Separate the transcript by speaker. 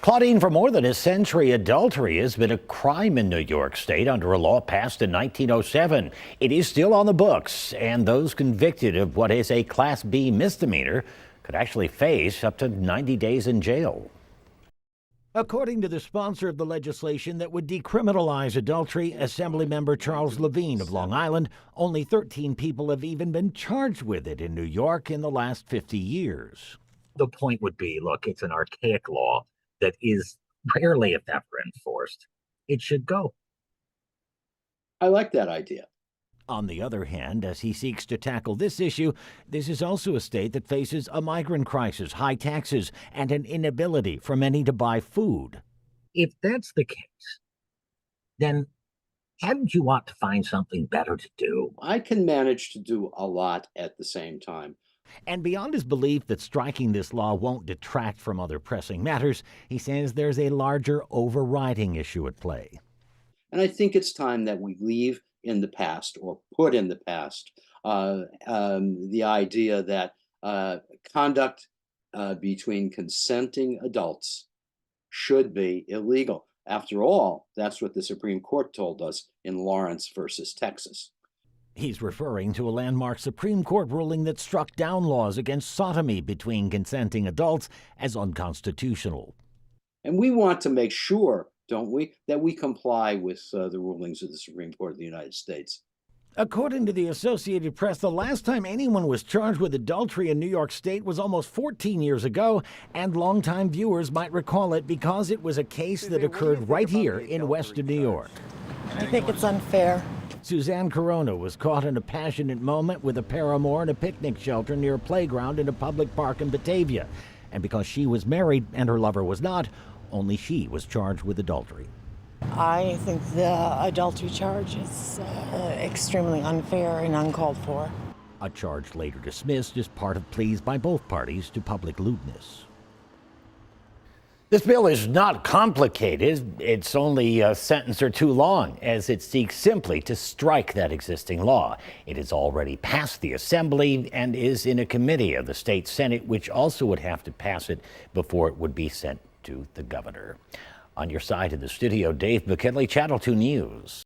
Speaker 1: Claudine, for more than a century, adultery has been a crime in New York State under a law passed in 1907. It is still on the books, and those convicted of what is a Class B misdemeanor could actually face up to 90 days in jail. According to the sponsor of the legislation that would decriminalize adultery, Assemblymember Charles Levine of Long Island, only 13 people have even been charged with it in New York in the last 50 years.
Speaker 2: The point would be, look, it's an archaic law that is rarely, if ever, enforced. It should go.
Speaker 3: I like that idea.
Speaker 1: On the other hand, as he seeks to tackle this issue, this is also a state that faces a migrant crisis, high taxes, and an inability for many to buy food.
Speaker 2: If that's the case, then hadn't you ought to find something better to do?
Speaker 3: I can manage to do a lot at the same time.
Speaker 1: And beyond his belief that striking this law won't detract from other pressing matters, he says there's a larger overriding issue at play.
Speaker 3: And I think it's time that we leave in the past, or put in the past, the idea that conduct between consenting adults should be illegal. After all, that's what the Supreme Court told us in Lawrence versus Texas.
Speaker 1: He's referring to a landmark Supreme Court ruling that struck down laws against sodomy between consenting adults as unconstitutional.
Speaker 3: And we want to make sure, don't we, that we comply with the rulings of the Supreme Court of the United States.
Speaker 1: According to the Associated Press, the last time anyone was charged with adultery in New York State was almost 14 years ago, and longtime viewers might recall it because it was a case that occurred right here in Western New York.
Speaker 4: I think it's unfair.
Speaker 1: Suzanne Corona was caught in a passionate moment with a paramour in a picnic shelter near a playground in a public park in Batavia. And because she was married and her lover was not, only she was charged with adultery.
Speaker 4: I think the adultery charge is extremely unfair and uncalled for.
Speaker 1: A charge later dismissed as part of pleas by both parties to public lewdness. This bill is not complicated. It's only a sentence or two long, as it seeks simply to strike that existing law. It has already passed the Assembly and is in a committee of the state Senate, which also would have to pass it before it would be sent to the governor. On your side of the studio, Dave McKinley, Channel 2 News.